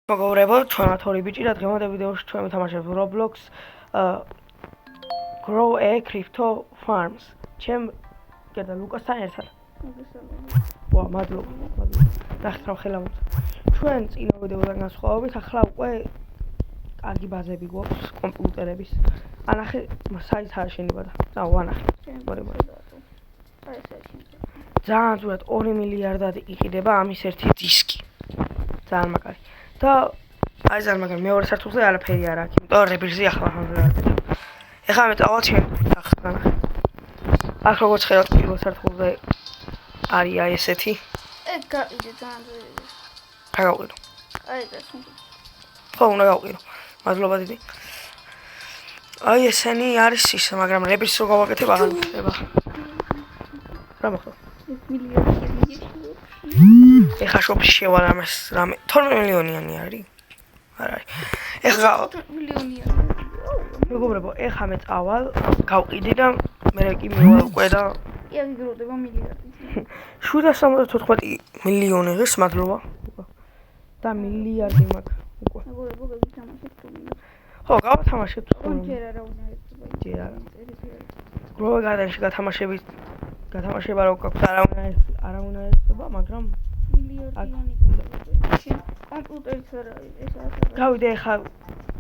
მოგობრებო, ჩვენად ორი ბიჭი და დღევანდელ ვიდეოში ჩვენ ვითამაშებთ Roblox Grow a Crypto Farms. ჩემ კიდე ლუკასთან ერთად. ვა, მადლობა. ნახეთ რომ ხელა მოწ. ჩვენ წინა ვიდეოდან განსხვავებით ახლა უკვე კარგი ბაზები გვაქვს კომპიუტერების. ანახე საიტი შენება და. ვანახე. ძალიან ძვირად 2 მილიარდად იყიდება ამის ერთი დისკი. ძალიან მაგარი. და აი ძალიან მაგარი მეორე სართულზე არაფერი არ აქვს, იმიტომ რომ რებირზი ახლა ხანძრა. ეხლა მე წავალ ჩემ სახლთან. აქ როგორც ხედავთ პირველ სართულზე არის აი ესეთი. ეგ გაიყიდე ძალიან ძვირი. რა გავყიდო? აი ეს. ხო, უნდა გავყიდო. მადლობა დიდი. აი ესენი არის ის, მაგრამ რებირს რო გავაკეთებ აღარ ხდება. რა მოხდა? 1 მილიონი. ეხლა შოპში შევალ ამას რამე 12 მილიონიანი არის? არ არის. ეხლა 12 მილიონია. მეგობრებო, ეხლა მე წავალ, გავყიდი და მე კი მივალ უკვე და იაგი გროვდება მილიარდი. 774 მილიონი ღირს, მადლობა. და მილიარდი მაქვს უკვე. მეგობრებო, გაგითამაშეთ თუნდაც. ხო, გავთამაშებთ. ჯერ არა უნდა ეთქვა. ჯერ არა. გროვე გარდენში გათამაშება რო გაქვს არა უნდა ეთქვა, მაგრამ მილიარდიანი კომპიუტერიც არ არის ეს ასე. გავიდე ეხლა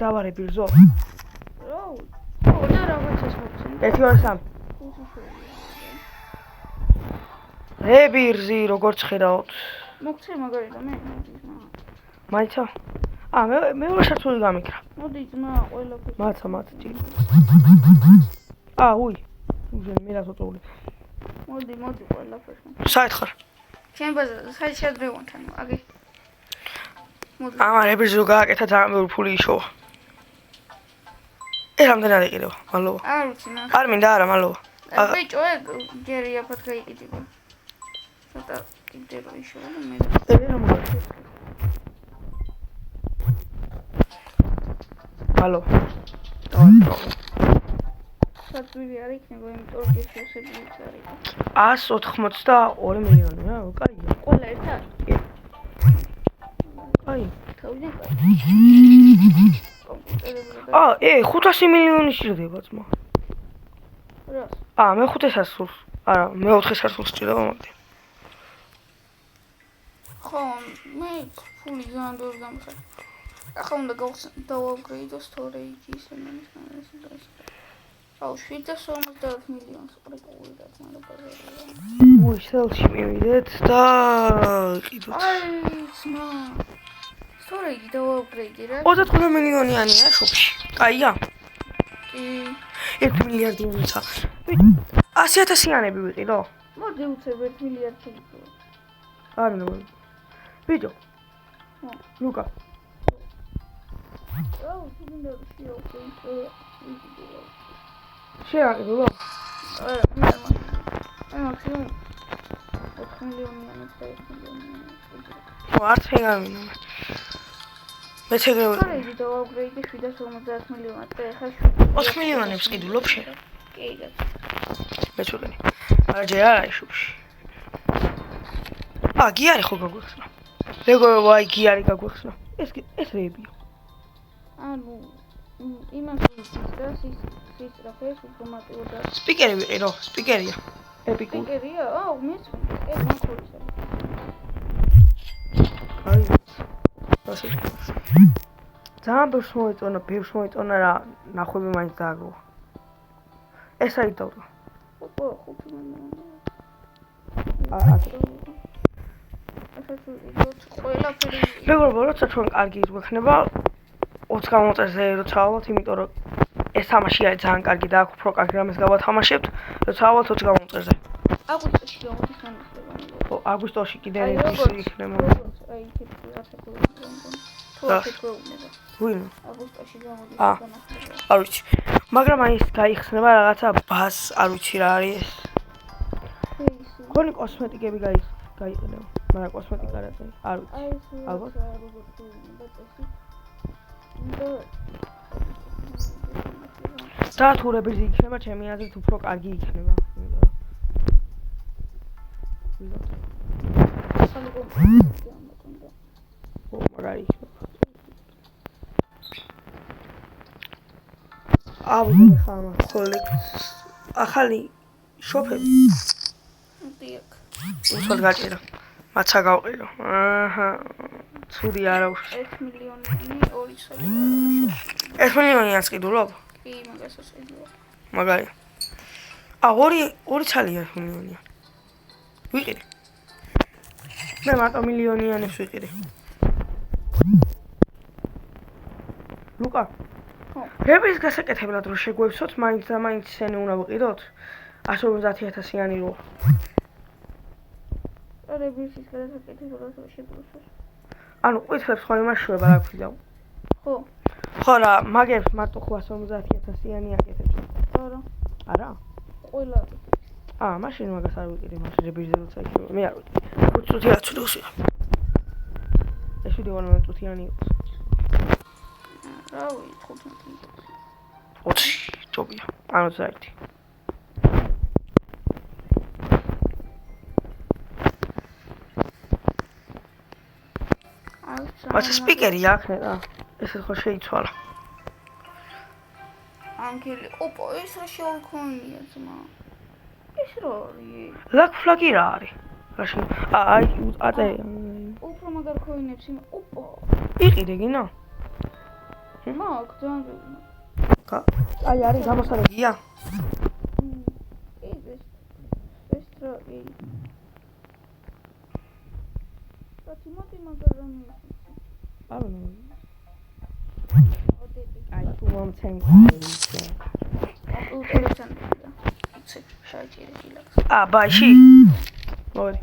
დავარე ბირზო. და რაღაცას მოხსენ. 1 2 3. რებირზი როგორც ხედავთ. მოგცე მაგარია მე. მაიცა? მე ვერ შეთული გამიქრა. მოდი ძმა ყველაფერს. მაცა ჭი. უი. უჟენი მე რასოწოვლი. მოდი ყველაფერს. საით ხარ? ჩემ ბაზარზე საით შედრევონთან აგი. მოდი. რებირზი რო გააკეთა ძალიან ბევრი ფული იშოვა. რამდენად იყიდება? მადლობა. არ ვიცი ნა. არ მინდა არა, მადლობა. ბიჭო ეგ ჯერი აფათ გაიყიდება. ცოტა კიდევ იშოვა და მე. რა მოგა? Алло. საჭირი არ იქნება, იმიტომ რომ გეშესები არის. 182 მილიონი რა, კაია. ყველა ერთად? აი, თავიდან კაი. 500 მილიონი ჭირდება ძმა. რა? მე 5 სასულს. არა, მე 4 სასულს ჭირდება მაგდე. ხო, მე ფული ძალიან ბევრი გამხარ. ახლა უნდა დავაპგრეიდო storage-ის ამას. აუ 750 მილიონს ყურებულად მაგრამ უი, სელში მივიდეთ და ყიდოთ. აი, ძმა. storage დავაპგრეიდე რა. 35 მილიონიანია შოპში. კაია? კი. 1 მილიარდი მომცა. 100,000-იანები ვიყიდო? მოდი უცებ 1 მილიარდი ვიყიდო. არ მინდა. ბიჭო. ლუკა. თუნდა შეავყო. შეაყიდო? მაქსიმუმ 4 მილიონი ამეცდა 1 მილიონი. არც ეგამინა. მე შეგრევ. storage დავაპგრეიდე 750 მილიონად და ეხლა 4 მილიონებს ყიდულობ შე. კი და. მე შეგენი. არა ჯერ არ არის შუბში. გიარი ხო გაგვიხსნა. მეგობრებო, აი გიარი გაგვიხსნა. ეს რეებია. ანუ იმას ვიცი და სისტრაფეს ავტომატურად. სპიკერი ვიყიდო, სპიკერია. ეპიკური. სპიკერია? მეც ეგ მაქორისა. აი. ძალიან ბევრს მოიწონა რა, ნახვები მაინც დააგროვა. ეს აი დავდა. ხო, 5 მილიონი. მეგობრებო, როცა ჩვენ კარგი გვექნება 20 გამომწერზე როცა ავალთ, იმიტომ რომ ეს თამაში არის ძალიან კარგი და აქ უფრო კარგი რამეს გავათამაშებთ, როცა ავალთ 20 გამომწერზე. აგვისტოში გამოდიხან ხდება. ხო, აგვისტოში კიდე ის იქნება. აი, ასე გვეუბნება. ვინ? აგვისტოში გამოდიხან ხდება. არ ვიცი. მაგრამ აი ეს გაიხსნება რაღაცა ბას, არ ვიცი რა არის ეს. გონი კოსმეტიკები გაიყენება. მაგრამ კოსმეტიკა რა არის? არ ვიცი. ალბათ. და თუ რებირზი იქნება, ჩემი აზრით უფრო კარგი იქნება. მაგარი იქნება. ავიღე ხამა კოლექტ ახალი შოფები დიახ. უცოდ გაჭირა მაცა გავყირო აჰა ცუდი არა უშ 1 მილიონიანი 2 წელი არა. 1 მილიონიანს ყიდულობ კი, მაგასაც ეძებო. მაგარი ორი ცალია 1 მილიონია ვიყიდე მე მარტო მილიონიანებს ვიყიდე ლუკა ხო. რების გასაკეთებლად რომ შეგვევსოთ მაინც და მაინც ისინი უნდა ვიყიდოთ 150.000-იანი რო რებისის გადასაკეთებლად რომ შეგვევსოთ. ანუ ყვითლებს ხო იმაშუება რა ქვია ხო. ხო რა მაგებს მარტო 150.000-იანი აკეთებს არა. არა ყველა მაშინ მაგას არ ვიყიდე მაშინ რებიზე როცა იქნება მე არ ვიყიდე 5 წუთი აცუდოს ეს ვიდეო 12 წუთიანი იყოს რავი 15. 20 ჯობია ანუ საერთი მაცა სპიკერი აქნე რა ესე ხო შეიცვალა ანგელი ოპა ეს რა შევიქონია ძმა ეს რა არის ლაკ ფლაგი რა არის რაში აი აწე უფრო მაგარ ქოინებს იმ ოპა იყიდე გინო მაგ ძალიან აი არის გამოსარეგია ეს რა მოდი მაგარ რამე არ ვიცი აი თუ მომცენ იცი შაჭირი გილაკს ბაიში მოდი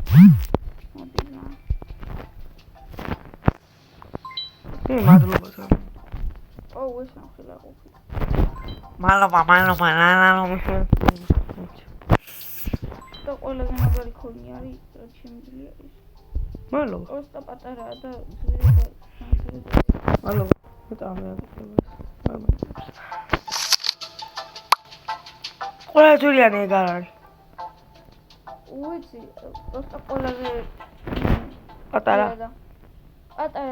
მადლობა ზა ეს ნახე ყოფილი მადლობა და ყველაზე მაგარი ქონი არის რაც შემიძლია ის მადლობა პროსტა პატარაა და მადლობა ყველა ჯურიანი ეგ არ არის უიცი პროსტა ყველაზე პატარა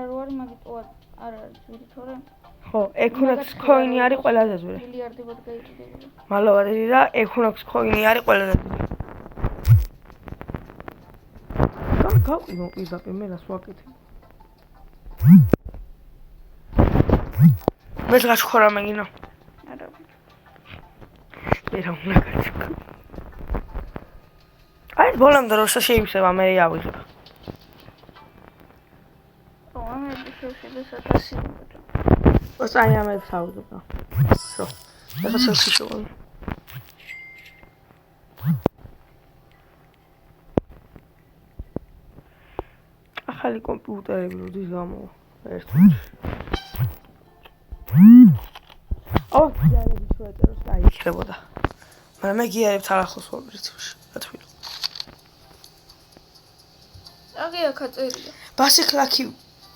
რო არის მაგიტო არ არის ძვირი თორემ ხო ექუნექს ქოინი არის ყველაზე ძვირი მილიარდებად გაიყიდება მადლობა დიდი და ექუნექს ქოინი არის ყველაზე ძვირი გავყიდო პირდაპირ მე რას ვაკეთებ მე გაშხორა მეგინო არა ერა უნდა გაჩქო აი ბოლომდე როცა შეიმსება მე ავიღებ ამე შეიძლება 1000 ოს აი ამე საუბრობ ხო და ცელსი შევარ ახალი კომპიუტერები როდის გამოვა ერთში გიარების შეეწეროს დაიქრებოდა მაგრამ მე გიარებს არ ახლოს ვარ რიცხვში გათვლილ აგი აქა წერია ბასი ქლაკი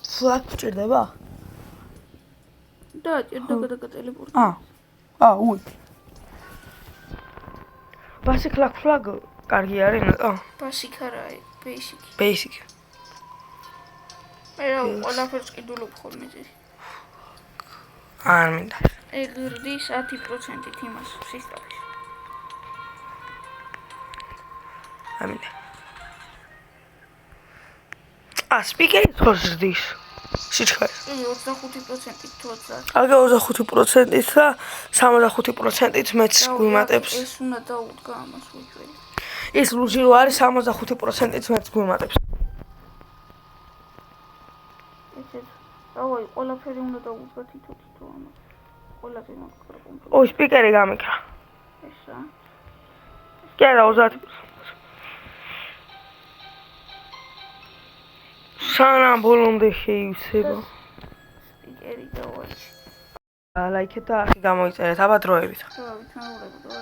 ფლაკ ჭირდება და ჭირდა გადაგატელეპორტი უი ბასი ქლაკ ფლაკ კარგი არის ბასიკ არა basic მე რა ყველაფერს ყიდულობ ხოლმე ძი არ მინდა ეგრდის 10%-ით იმას სისტემის ამინდა სპიკერი ხორცდის სიჩქარე 25%-ით თუ 20 აგა 25%-ით და 65%-ით მეც გვიმატებს ეს უნდა დაუდგა ამას უჩველი ეს ლუჟი რო არის 65%-ით მეც გვიმატებს რავი ყველაფერი უნდა დაუდგა თითო ამას ყველაფერი მაგარ ო სპიკერი გამიქრა ესა კი არა 30% სანამ ბოლომდე შეივსება სპიკერი და ვაჩი ლაიქეთ და ახი გამოიწერეთ აბა დროებით რა ვიცი